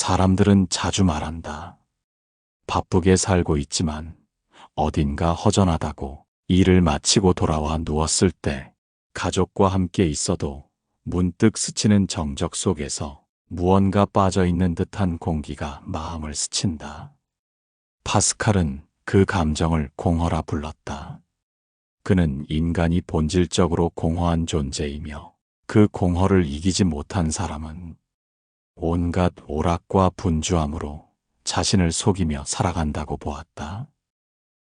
사람들은 자주 말한다. 바쁘게 살고 있지만 어딘가 허전하다고. 일을 마치고 돌아와 누웠을 때 가족과 함께 있어도 문득 스치는 정적 속에서 무언가 빠져있는 듯한 공기가 마음을 스친다. 파스칼은 그 감정을 공허라 불렀다. 그는 인간이 본질적으로 공허한 존재이며 그 공허를 이기지 못한 사람은 온갖 오락과 분주함으로 자신을 속이며 살아간다고 보았다.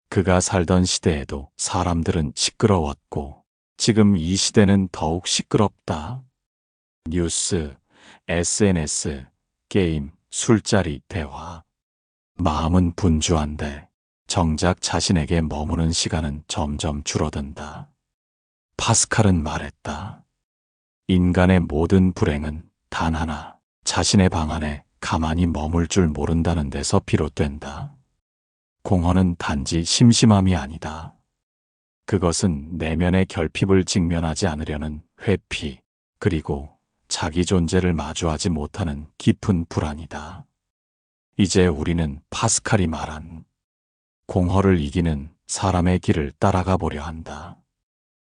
그가 살던 시대에도 사람들은 시끄러웠고 지금 이 시대는 더욱 시끄럽다. 뉴스, SNS, 게임, 술자리, 대화. 마음은 분주한데 정작 자신에게 머무는 시간은 점점 줄어든다. 파스칼은 말했다. 인간의 모든 불행은 단 하나, 자신의 방 안에 가만히 머물 줄 모른다는 데서 비롯된다. 공허는 단지 심심함이 아니다. 그것은 내면의 결핍을 직면하지 않으려는 회피, 그리고 자기 존재를 마주하지 못하는 깊은 불안이다. 이제 우리는 파스칼이 말한 공허를 이기는 사람의 길을 따라가 보려 한다.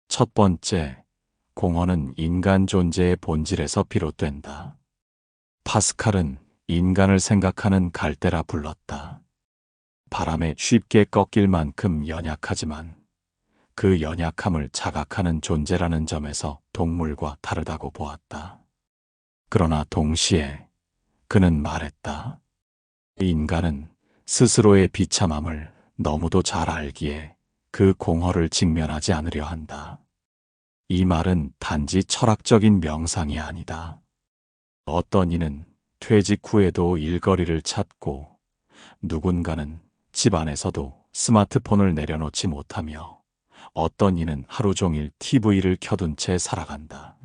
첫 번째, 공허는 인간 존재의 본질에서 비롯된다. 파스칼은 인간을 생각하는 갈대라 불렀다. 바람에 쉽게 꺾일 만큼 연약하지만 그 연약함을 자각하는 존재라는 점에서 동물과 다르다고 보았다. 그러나 동시에 그는 말했다. 인간은 스스로의 비참함을 너무도 잘 알기에 그 공허를 직면하지 않으려 한다. 이 말은 단지 철학적인 명상이 아니다. 어떤 이는 퇴직 후에도 일거리를 찾고 누군가는 집안에서도 스마트폰을 내려놓지 못하며 어떤 이는 하루 종일 TV를 켜둔 채 살아간다.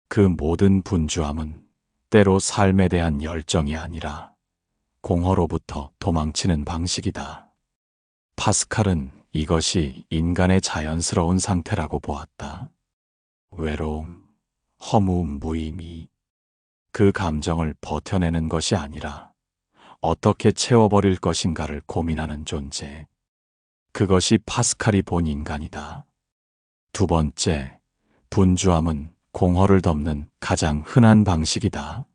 그 모든 분주함은 때로 삶에 대한 열정이 아니라 공허로부터 도망치는 방식이다. 파스칼은 이것이 인간의 자연스러운 상태라고 보았다. 외로움, 허무, 무의미. 그 감정을 버텨내는 것이 아니라 어떻게 채워버릴 것인가를 고민하는 존재. 그것이 파스칼이 본 인간이다. 두 번째, 분주함은 공허를 덮는 가장 흔한 방식이다.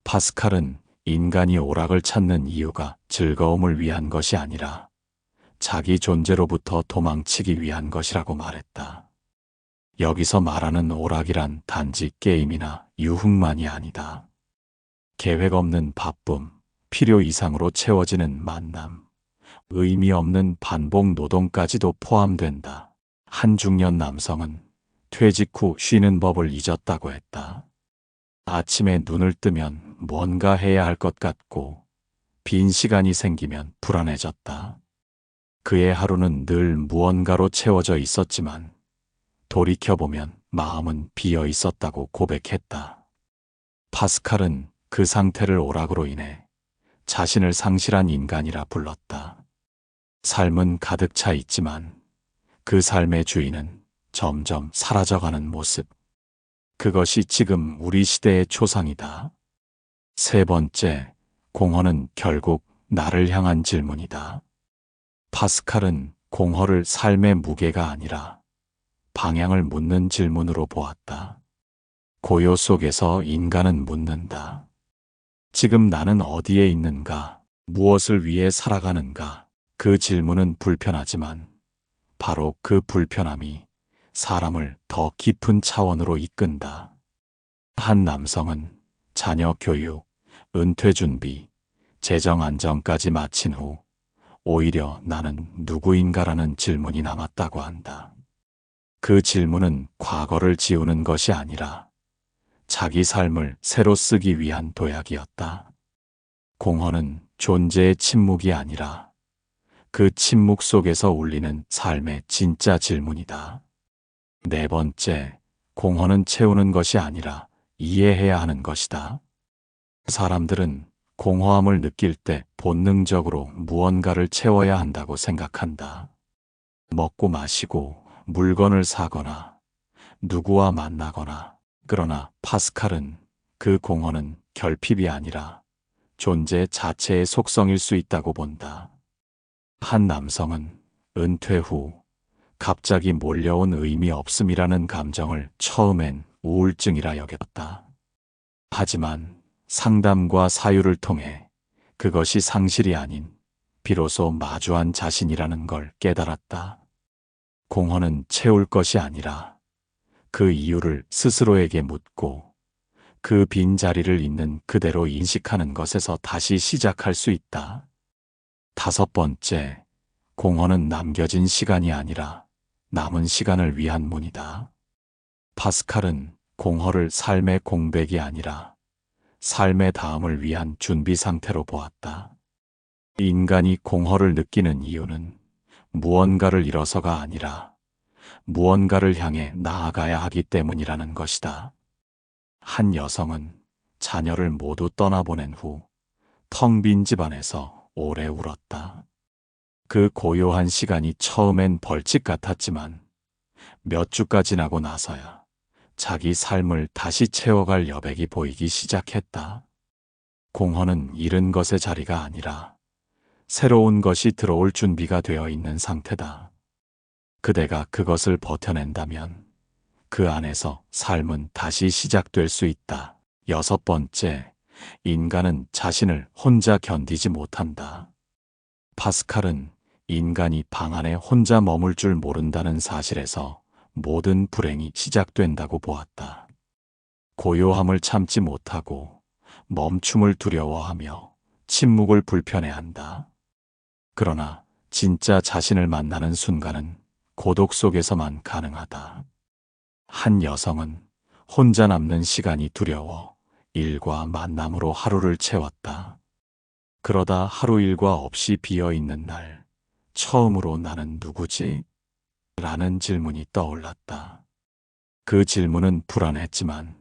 파스칼은 인간이 오락을 찾는 이유가 즐거움을 위한 것이 아니라 자기 존재로부터 도망치기 위한 것이라고 말했다. 여기서 말하는 오락이란 단지 게임이나 유흥만이 아니다. 계획 없는 바쁨, 필요 이상으로 채워지는 만남, 의미 없는 반복 노동까지도 포함된다. 한 중년 남성은 퇴직 후 쉬는 법을 잊었다고 했다. 아침에 눈을 뜨면 뭔가 해야 할 것 같고 빈 시간이 생기면 불안해졌다. 그의 하루는 늘 무언가로 채워져 있었지만 돌이켜보면 마음은 비어 있었다고 고백했다. 파스칼은 그 상태를 오락으로 인해 자신을 상실한 인간이라 불렀다. 삶은 가득 차 있지만 그 삶의 주인은 점점 사라져가는 모습. 그것이 지금 우리 시대의 초상이다. 세 번째, 공허는 결국 나를 향한 질문이다. 파스칼은 공허를 삶의 무게가 아니라 방향을 묻는 질문으로 보았다. 고요 속에서 인간은 묻는다. 지금 나는 어디에 있는가? 무엇을 위해 살아가는가? 그 질문은 불편하지만 바로 그 불편함이 사람을 더 깊은 차원으로 이끈다. 한 남성은 자녀 교육, 은퇴 준비, 재정 안정까지 마친 후 오히려 나는 누구인가라는 질문이 남았다고 한다. 그 질문은 과거를 지우는 것이 아니라 자기 삶을 새로 쓰기 위한 도약이었다. 공허는 존재의 침묵이 아니라 그 침묵 속에서 울리는 삶의 진짜 질문이다. 네 번째, 공허는 채우는 것이 아니라 이해해야 하는 것이다. 사람들은 공허함을 느낄 때 본능적으로 무언가를 채워야 한다고 생각한다. 먹고 마시고 물건을 사거나 누구와 만나거나. 그러나 파스칼은 그 공허는 결핍이 아니라 존재 자체의 속성일 수 있다고 본다. 한 남성은 은퇴 후 갑자기 몰려온 의미 없음이라는 감정을 처음엔 우울증이라 여겼다. 하지만 상담과 사유를 통해 그것이 상실이 아닌 비로소 마주한 자신이라는 걸 깨달았다. 공허는 채울 것이 아니라 그 이유를 스스로에게 묻고 그 빈자리를 있는 그대로 인식하는 것에서 다시 시작할 수 있다. 5번째, 공허는 남겨진 시간이 아니라 남은 시간을 위한 문이다. 파스칼은 공허를 삶의 공백이 아니라 삶의 다음을 위한 준비 상태로 보았다. 인간이 공허를 느끼는 이유는 무언가를 잃어서가 아니라 무언가를 향해 나아가야 하기 때문이라는 것이다. 한 여성은 자녀를 모두 떠나보낸 후 텅 빈 집안에서 오래 울었다. 그 고요한 시간이 처음엔 벌칙 같았지만 몇 주가 지나고 나서야 자기 삶을 다시 채워갈 여백이 보이기 시작했다. 공허는 잃은 것의 자리가 아니라 새로운 것이 들어올 준비가 되어 있는 상태다. 그대가 그것을 버텨낸다면 그 안에서 삶은 다시 시작될 수 있다. 6번째, 인간은 자신을 혼자 견디지 못한다. 파스칼은 인간이 방 안에 혼자 머물 줄 모른다는 사실에서 모든 불행이 시작된다고 보았다. 고요함을 참지 못하고 멈춤을 두려워하며 침묵을 불편해한다. 그러나 진짜 자신을 만나는 순간은 고독 속에서만 가능하다. 한 여성은 혼자 남는 시간이 두려워 일과 만남으로 하루를 채웠다. 그러다 하루 일과 없이 비어있는 날, 처음으로 나는 누구지? 라는 질문이 떠올랐다. 그 질문은 불안했지만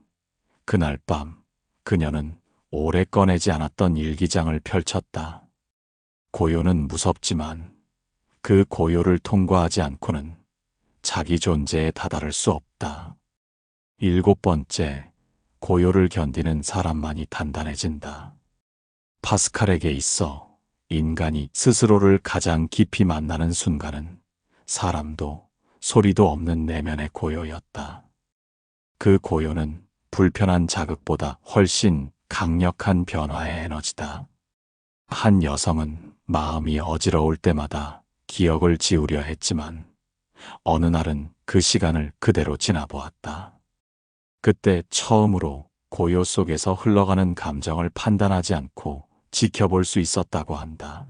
그날 밤 그녀는 오래 꺼내지 않았던 일기장을 펼쳤다. 고요는 무섭지만 그 고요를 통과하지 않고는 자기 존재에 다다를 수 없다. 7번째, 고요를 견디는 사람만이 단단해진다. 파스칼에게 있어 인간이 스스로를 가장 깊이 만나는 순간은 사람도 소리도 없는 내면의 고요였다. 그 고요는 불편한 자극보다 훨씬 강력한 변화의 에너지다. 한 여성은 마음이 어지러울 때마다 기억을 지우려 했지만 어느 날은 그 시간을 그대로 지나보았다. 그때 처음으로 고요 속에서 흘러가는 감정을 판단하지 않고 지켜볼 수 있었다고 한다.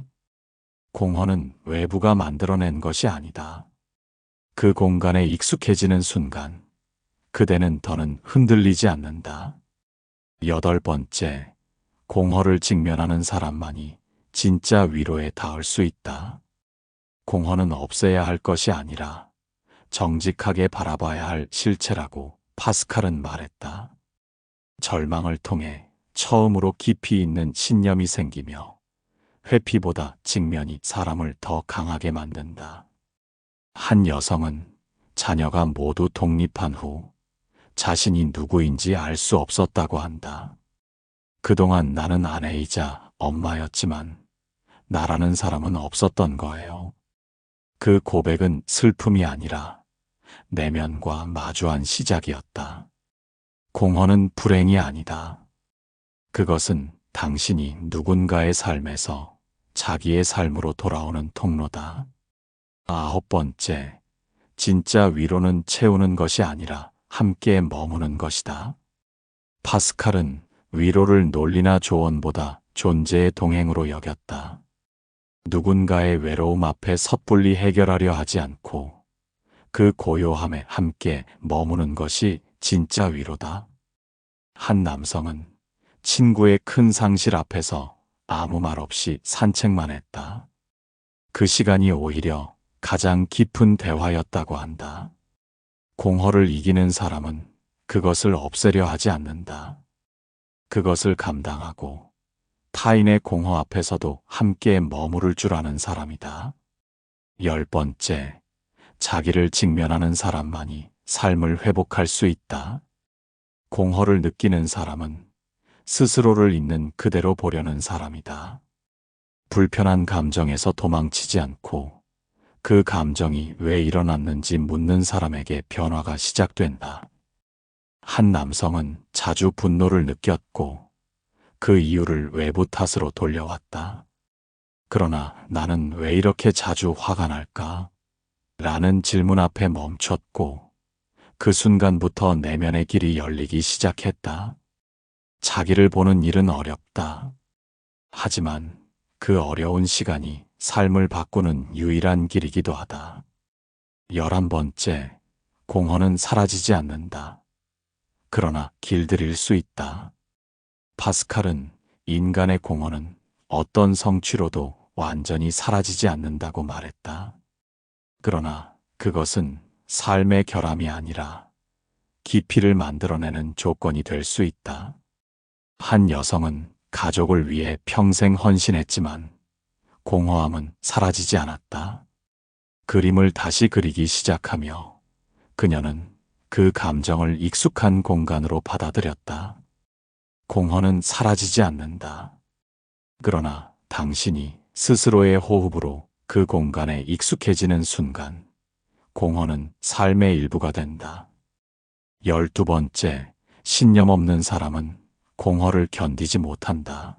공허는 외부가 만들어낸 것이 아니다. 그 공간에 익숙해지는 순간 그대는 더는 흔들리지 않는다. 8번째, 공허를 직면하는 사람만이 진짜 위로에 닿을 수 있다. 공허는 없애야 할 것이 아니라 정직하게 바라봐야 할 실체라고 파스칼은 말했다. 절망을 통해 처음으로 깊이 있는 신념이 생기며 회피보다 직면이 사람을 더 강하게 만든다. 한 여성은 자녀가 모두 독립한 후 자신이 누구인지 알 수 없었다고 한다. 그동안 나는 아내이자 엄마였지만 나라는 사람은 없었던 거예요. 그 고백은 슬픔이 아니라 내면과 마주한 시작이었다. 공허는 불행이 아니다. 그것은 당신이 누군가의 삶에서 자기의 삶으로 돌아오는 통로다. 9번째, 진짜 위로는 채우는 것이 아니라 함께 머무는 것이다. 파스칼은 위로를 논리나 조언보다 존재의 동행으로 여겼다. 누군가의 외로움 앞에 섣불리 해결하려 하지 않고 그 고요함에 함께 머무는 것이 진짜 위로다. 한 남성은 친구의 큰 상실 앞에서 아무 말 없이 산책만 했다. 그 시간이 오히려 가장 깊은 대화였다고 한다. 공허를 이기는 사람은 그것을 없애려 하지 않는다. 그것을 감당하고 타인의 공허 앞에서도 함께 머무를 줄 아는 사람이다. 10번째, 자기를 직면하는 사람만이 삶을 회복할 수 있다. 공허를 느끼는 사람은 스스로를 있는 그대로 보려는 사람이다. 불편한 감정에서 도망치지 않고 그 감정이 왜 일어났는지 묻는 사람에게 변화가 시작된다. 한 남성은 자주 분노를 느꼈고 그 이유를 외부 탓으로 돌려왔다. 그러나 나는 왜 이렇게 자주 화가 날까? 라는 질문 앞에 멈췄고 그 순간부터 내면의 길이 열리기 시작했다. 자기를 보는 일은 어렵다. 하지만 그 어려운 시간이 삶을 바꾸는 유일한 길이기도 하다. 11번째, 공허는 사라지지 않는다. 그러나 길들일 수 있다. 파스칼은 인간의 공허는 어떤 성취로도 완전히 사라지지 않는다고 말했다. 그러나 그것은 삶의 결함이 아니라 깊이를 만들어내는 조건이 될 수 있다. 한 여성은 가족을 위해 평생 헌신했지만 공허함은 사라지지 않았다. 그림을 다시 그리기 시작하며 그녀는 그 감정을 익숙한 공간으로 받아들였다. 공허는 사라지지 않는다. 그러나 당신이 스스로의 호흡으로 그 공간에 익숙해지는 순간 공허는 삶의 일부가 된다. 12번째, 신념 없는 사람은 공허를 견디지 못한다.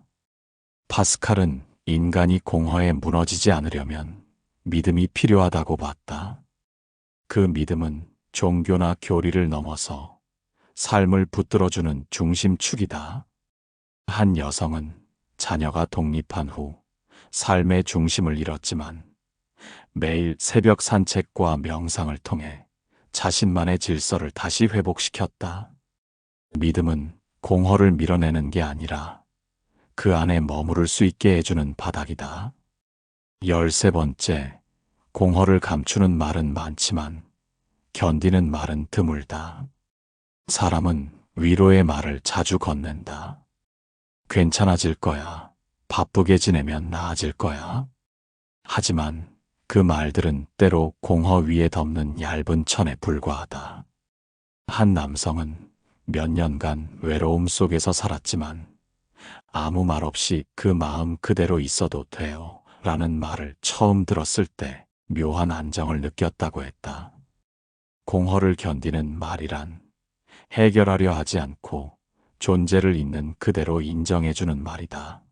파스칼은 인간이 공허에 무너지지 않으려면 믿음이 필요하다고 봤다. 그 믿음은 종교나 교리를 넘어서 삶을 붙들어주는 중심축이다. 한 여성은 자녀가 독립한 후 삶의 중심을 잃었지만 매일 새벽 산책과 명상을 통해 자신만의 질서를 다시 회복시켰다. 믿음은 공허를 밀어내는 게 아니라 그 안에 머무를 수 있게 해주는 바닥이다. 13번째, 공허를 감추는 말은 많지만 견디는 말은 드물다. 사람은 위로의 말을 자주 건넨다. 괜찮아질 거야. 바쁘게 지내면 나아질 거야. 하지만 그 말들은 때로 공허 위에 덮는 얇은 천에 불과하다. 한 남성은 몇 년간 외로움 속에서 살았지만 아무 말 없이 그 마음 그대로 있어도 돼요 라는 말을 처음 들었을 때 묘한 안정을 느꼈다고 했다. 공허를 견디는 말이란 해결하려 하지 않고 존재를 있는 그대로 인정해주는 말이다.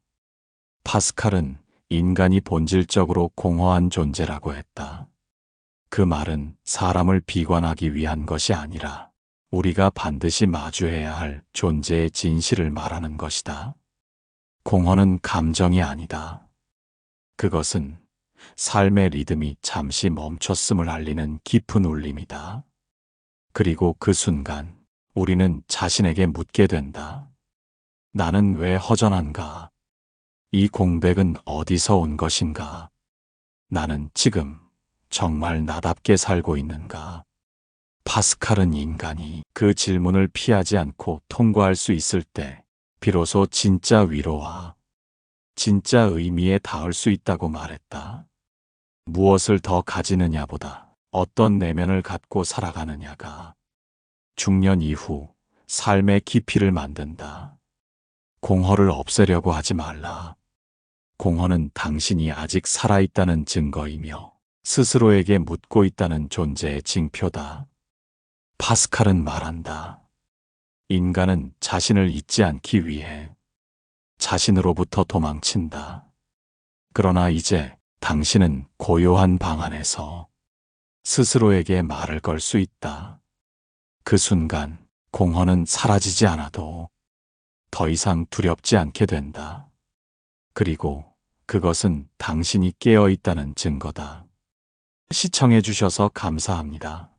파스칼은 인간이 본질적으로 공허한 존재라고 했다. 그 말은 사람을 비관하기 위한 것이 아니라 우리가 반드시 마주해야 할 존재의 진실을 말하는 것이다. 공허는 감정이 아니다. 그것은 삶의 리듬이 잠시 멈췄음을 알리는 깊은 울림이다. 그리고 그 순간 우리는 자신에게 묻게 된다. 나는 왜 허전한가? 이 공백은 어디서 온 것인가? 나는 지금 정말 나답게 살고 있는가? 파스칼은 인간이 그 질문을 피하지 않고 통과할 수 있을 때 비로소 진짜 위로와 진짜 의미에 닿을 수 있다고 말했다. 무엇을 더 가지느냐보다 어떤 내면을 갖고 살아가느냐가 중년 이후 삶의 깊이를 만든다. 공허를 없애려고 하지 말라. 공허는 당신이 아직 살아있다는 증거이며 스스로에게 묻고 있다는 존재의 징표다. 파스칼은 말한다. 인간은 자신을 잊지 않기 위해 자신으로부터 도망친다. 그러나 이제 당신은 고요한 방 안에서 스스로에게 말을 걸 수 있다. 그 순간 공허는 사라지지 않아도 더 이상 두렵지 않게 된다. 그리고 그것은 당신이 깨어 있다는 증거다. 시청해 주셔서 감사합니다.